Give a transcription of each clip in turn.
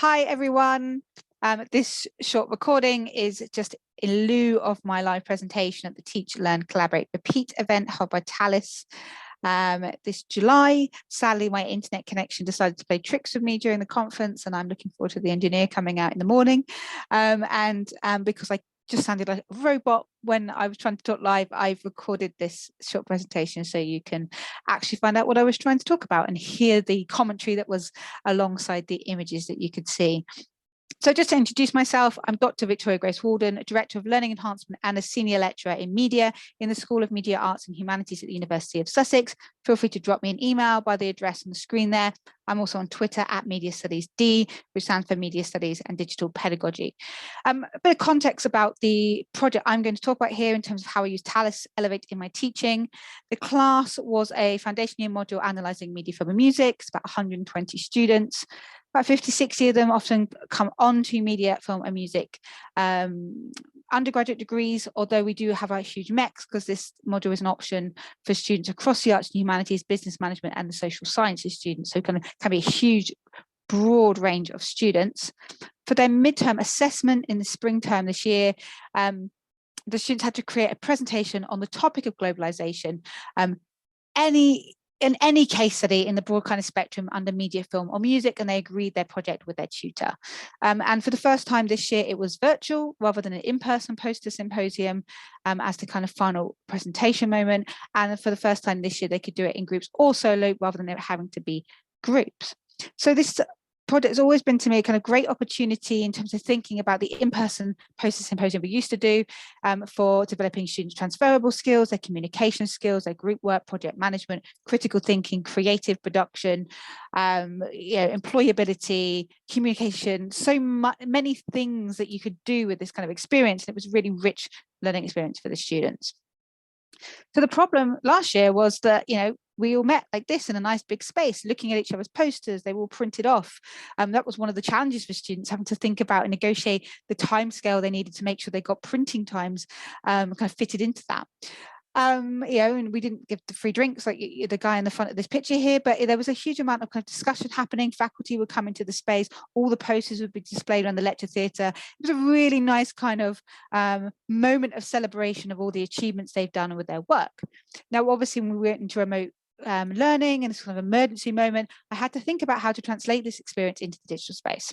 Hi, everyone. This short recording is just in lieu of my live presentation at the Teach, Learn, Collaborate, Repeat event held by Talis this July. Sadly, my internet connection decided to play tricks with me during the conference, and I'm looking forward to the engineer coming out in the morning. Because I just sounded like a robot when I was trying to talk live, I've recorded this short presentation so you can actually find out what I was trying to talk about and hear the commentary that was alongside the images that you could see. So just to introduce myself, I'm Dr. Victoria Walden, Director of Learning Enhancement and a Senior Lecturer in Media in the School of Media Arts and Humanities at the University of Sussex. Feel free to drop me an email by the address on the screen there. I'm also on Twitter at Media Studies D, which stands for Media Studies and Digital Pedagogy. A bit of context about the project I'm going to talk about here in terms of how I use Talis Elevate in my teaching. The class was a foundation year module analysing media, film and music. It's about 120 students. About 50, 60 of them often come on to media, film and music undergraduate degrees, although we do have a huge mix because this module is an option for students across the arts and humanities, business management and the social sciences students. So it can be a huge, broad range of students. For their midterm assessment in the spring term this year, the students had to create a presentation on the topic of globalization. In any case study in the broad kind of spectrum under media, film or music, and they agreed their project with their tutor. And for the first time this year, it was virtual rather than an in-person poster symposium as the kind of final presentation moment. And for the first time this year, they could do it in groups or solo rather than it having to be groups. So this project has always been to me a kind of great opportunity in terms of thinking about the in-person poster symposium we used to do for developing students' transferable skills, their communication skills, their group work, project management, critical thinking, creative production, employability, communication, so many things that you could do with this kind of experience. And it was a really rich learning experience for the students. So the problem last year was that, we all met like this in a nice big space, looking at each other's posters. They were all printed off. That was one of the challenges for students, having to think about and negotiate the time scale they needed to make sure they got printing times kind of fitted into that. And we didn't give the free drinks like the guy in the front of this picture here, but there was a huge amount of kind of discussion happening. Faculty would come into the space, all the posters would be displayed on the lecture theatre. It was a really nice kind of moment of celebration of all the achievements they've done with their work. Now, obviously, when we went into remote learning and this kind of emergency moment, I had to think about how to translate this experience into the digital space.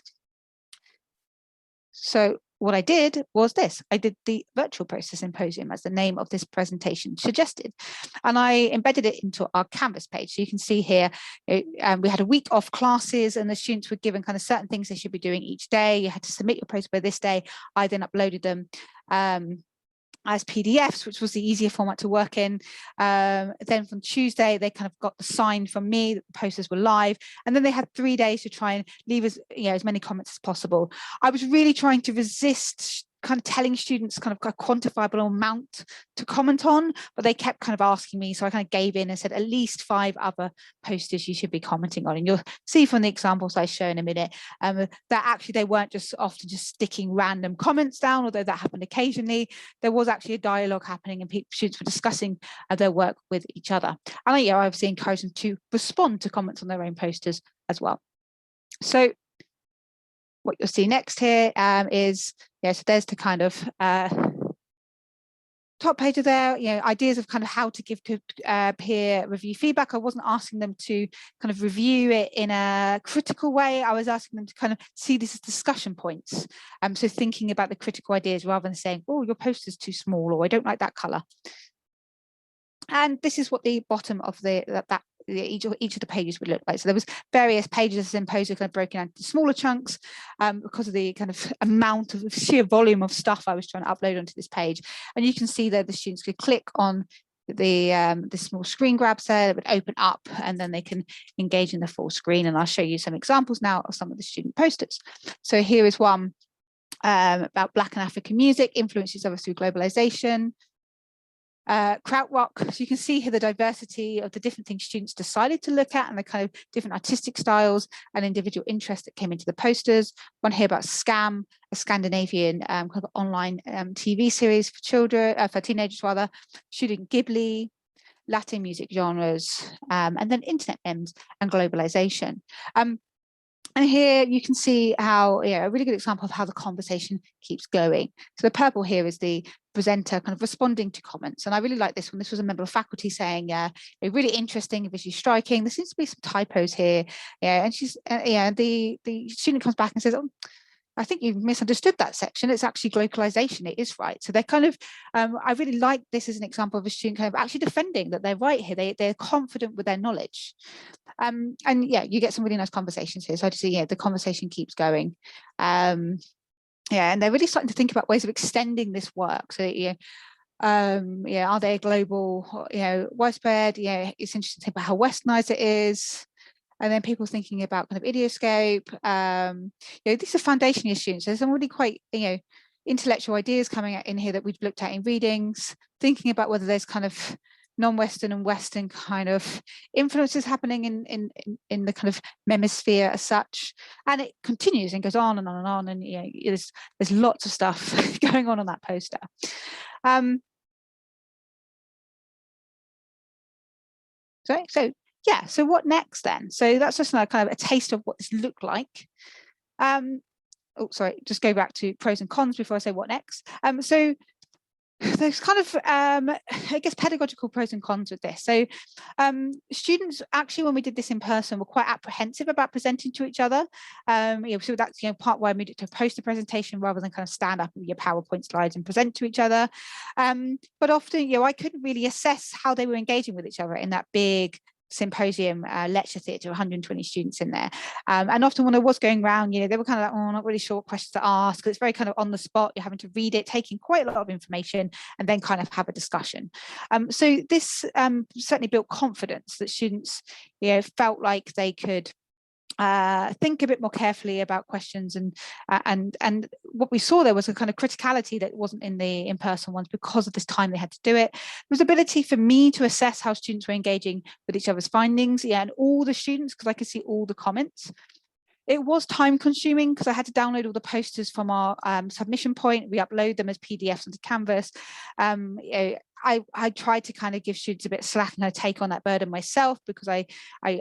So what I did was this. I did the virtual poster symposium as the name of this presentation suggested. And I embedded it into our Canvas page. So you can see here, we had a week off classes and the students were given kind of certain things they should be doing each day. You had to submit your poster by this day. I then uploaded them as PDFs, which was the easier format to work in. Then from Tuesday, they kind of got the sign from me that the posters were live. And then they had 3 days to try and leave as many comments as possible. I was really trying to resist kind of telling students kind of a quantifiable amount to comment on, but they kept kind of asking me. So I kind of gave in and said, at least 5 other posters you should be commenting on. And you'll see from the examples I show in a minute, that actually they weren't just often just sticking random comments down, although that happened occasionally. There was actually a dialogue happening and students were discussing their work with each other. And I obviously encourage them to respond to comments on their own posters as well. So what you'll see next here is, so there's the kind of top page of there, ideas of kind of how to give peer review feedback. I wasn't asking them to kind of review it in a critical way. I was asking them to kind of see this as discussion points. So thinking about the critical ideas rather than saying, oh, your poster's too small, or I don't like that color. And this is what the bottom of each of the pages would look like. So there was various pages of the symposium kind of broken down into smaller chunks because of the kind of amount of sheer volume of stuff I was trying to upload onto this page. And you can see that the students could click on the small screen grabs there that would open up, and then they can engage in the full screen. And I'll show you some examples now of some of the student posters. So here is one about Black and African music, influences of us through globalization. Krautrock, so you can see here the diversity of the different things students decided to look at and the kind of different artistic styles and individual interests that came into the posters. One here about Scam, a Scandinavian kind of online TV series for children, for teenagers rather, shooting Ghibli, Latin music genres, and then internet memes and globalization. And here you can see how, a really good example of how the conversation keeps going. So the purple here is the presenter kind of responding to comments. And I really like this one. This was a member of faculty saying, really interesting, visually striking. There seems to be some typos here. And she's, the student comes back and says, oh, I think you've misunderstood that section. It's actually globalization. It is right. So they're kind of, I really like this as an example of a student kind of actually defending that they're right here. They're confident with their knowledge. And yeah, you get some really nice conversations here. So I just see, the conversation keeps going. And they're really starting to think about ways of extending this work. So, are they global, widespread? It's interesting to think about how westernized it is. And then people thinking about kind of idioscope. These are foundation year students. There's some really quite, intellectual ideas coming out in here that we've looked at in readings, thinking about whether there's kind of non-Western and Western kind of influences happening in the kind of memisphere as such. And it continues and goes on and on and on. And there's lots of stuff going on that poster. So what next then? So that's just kind of a taste of what this looked like. Just go back to pros and cons before I say what next. So there's kind of, I guess, pedagogical pros and cons with this. So students actually, when we did this in person, were quite apprehensive about presenting to each other. So that's part why I moved it to a poster presentation rather than kind of stand up with your PowerPoint slides and present to each other. But often, I couldn't really assess how they were engaging with each other in that big Symposium lecture theatre, 120 students in there. And often when I was going around, they were kind of like, oh, I'm not really sure what questions to ask. It's very kind of on the spot. You're having to read it, taking quite a lot of information and then kind of have a discussion. So this certainly built confidence that students, felt like they could think a bit more carefully about questions, and what we saw there was a kind of criticality that wasn't in the in-person ones because of this time they had to do it. There was ability for me to assess how students were engaging with each other's findings, and all the students, because I could see all the comments. It was time consuming because I had to download all the posters from our submission point. We upload them as PDFs onto Canvas. I tried to kind of give students a bit of slack and take on that burden myself, because I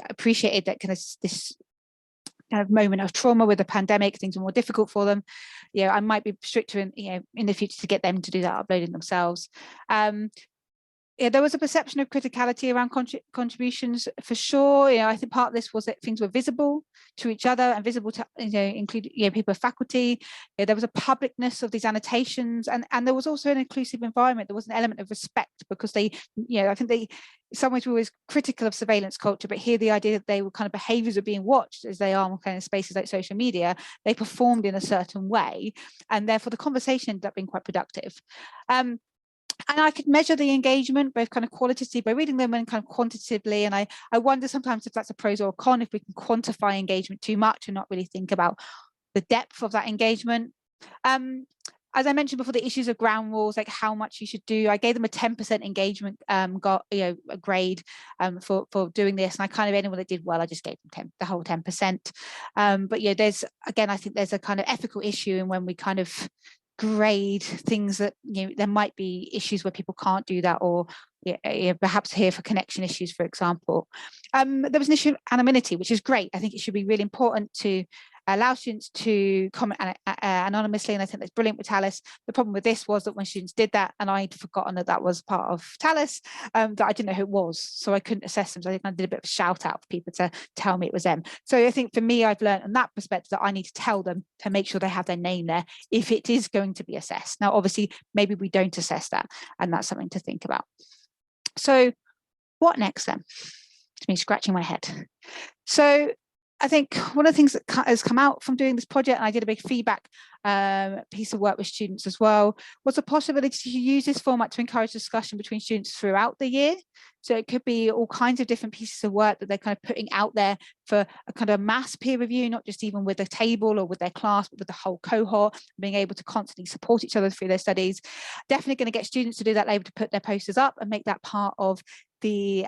appreciated that kind of this kind of moment of trauma with the pandemic, things are more difficult for them. I might be stricter in the future to get them to do that uploading themselves. There was a perception of criticality around contributions for sure. I think part of this was that things were visible to each other and visible to include people of faculty. There was a publicness of these annotations, and there was also an inclusive environment. There was an element of respect because they, I think they, in some ways, we were always critical of surveillance culture, but here the idea that they were kind of behaviours are being watched as they are in kind of spaces like social media. They performed in a certain way, and therefore the conversation ended up being quite productive. And I could measure the engagement, both kind of qualitatively by reading them and kind of quantitatively. And I wonder sometimes if that's a pros or a con, if we can quantify engagement too much and not really think about the depth of that engagement. As I mentioned before, the issues of ground rules, like how much you should do. I gave them a 10% engagement got a grade for doing this. And I kind of, anyone that did well, I just gave them the whole 10%. But there's, again, I think there's a kind of ethical issue in when we kind of grade things that there might be issues where people can't do that, or perhaps here for connection issues, for example. There was an issue of anonymity, which is great. I think it should be really important to allow students to comment anonymously, and I think that's brilliant with Talis. The problem with this was that when students did that, and I'd forgotten that was part of Talis, that I didn't know who it was, so I couldn't assess them. So I think I did a bit of a shout out for people to tell me it was them. So I think for me, I've learned in that perspective that I need to tell them to make sure they have their name there if it is going to be assessed. Now, obviously, maybe we don't assess that, and that's something to think about. So what next then? It's me scratching my head. So I think one of the things that has come out from doing this project, and I did a big feedback piece of work with students as well, was the possibility to use this format to encourage discussion between students throughout the year. So it could be all kinds of different pieces of work that they're kind of putting out there for a kind of mass peer review, not just even with a table or with their class, but with the whole cohort, being able to constantly support each other through their studies. Definitely going to get students to do that, able to put their posters up and make that part of the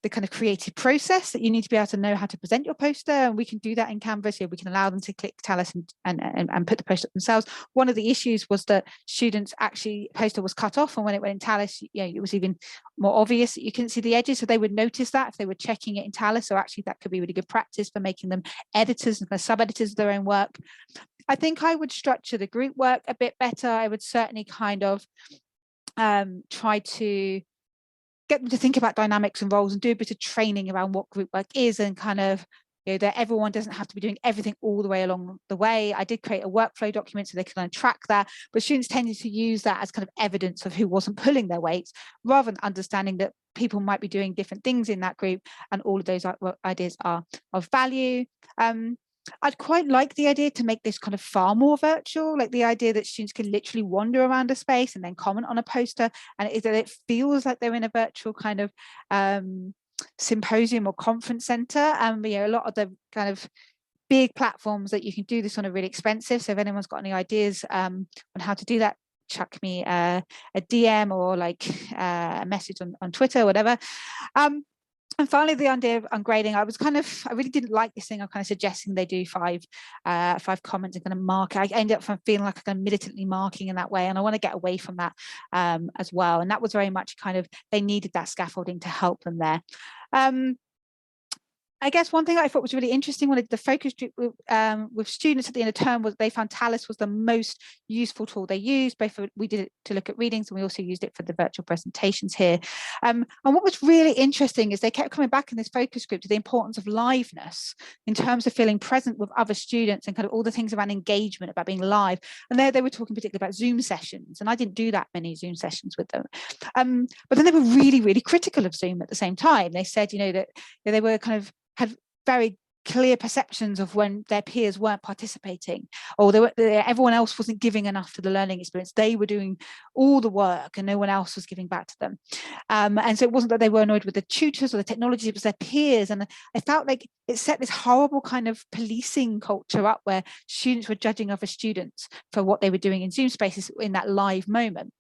the kind of creative process that you need to be able to know how to present your poster, and we can do that in Canvas. We can allow them to click Talis and put the poster up themselves. One of the issues was that students actually poster was cut off, and when it went in Talis, it was even more obvious that you couldn't see the edges, so they would notice that if they were checking it in Talis. So actually that could be really good practice for making them editors and sub-editors of their own work. I think I would structure the group work a bit better. I would certainly kind of try to get them to think about dynamics and roles and do a bit of training around what group work is, and kind of, that everyone doesn't have to be doing everything all the way along the way. I did create a workflow document so they can track that, but students tended to use that as kind of evidence of who wasn't pulling their weights, rather than understanding that people might be doing different things in that group, and all of those ideas are of value. I'd quite like the idea to make this kind of far more virtual, like the idea that students can literally wander around a space and then comment on a poster, and it feels like they're in a virtual kind of symposium or conference center. A lot of the kind of big platforms that you can do this on are really expensive. So if anyone's got any ideas on how to do that, chuck me a DM or like a message on Twitter or whatever. And finally, the idea of ungrading, I really didn't like this thing. I'm kind of suggesting they do five comments and kind of mark. I ended up feeling like I'm kind of militantly marking in that way, and I want to get away from that as well. And that was very much kind of, they needed that scaffolding to help them there. I guess one thing I thought was really interesting when I did the focus group with students at the end of term was they found Talis was the most useful tool they used. We did it to look at readings, and we also used it for the virtual presentations here. And what was really interesting is they kept coming back in this focus group to the importance of liveness in terms of feeling present with other students and kind of all the things around engagement, about being live. And there they were talking particularly about Zoom sessions, and I didn't do that many Zoom sessions with them. But then they were really, really critical of Zoom at the same time. They said, that they were kind of had very clear perceptions of when their peers weren't participating, or everyone else wasn't giving enough to the learning experience. They were doing all the work and no one else was giving back to them. And so it wasn't that they were annoyed with the tutors or the technology, it was their peers. And I felt like it set this horrible kind of policing culture up where students were judging other students for what they were doing in Zoom spaces in that live moment.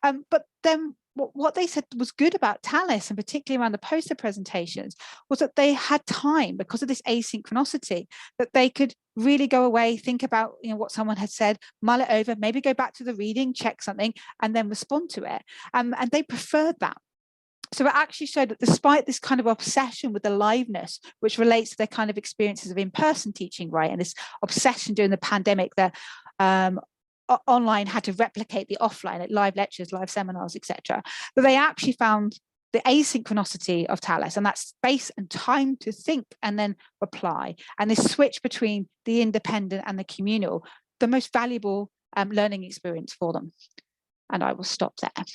But then what they said was good about Talis, and particularly around the poster presentations, was that they had time, because of this asynchronicity, that they could really go away, think about what someone had said, mull it over, maybe go back to the reading, check something, and then respond to it. And they preferred that. So it actually showed that despite this kind of obsession with the liveness, which relates to their kind of experiences of in-person teaching, right, and this obsession during the pandemic that online had to replicate the offline at live lectures, live seminars, etc., but they actually found the asynchronicity of Talis, and that space and time to think and then reply, and this switch between the independent and the communal, the most valuable learning experience for them. And I will stop there.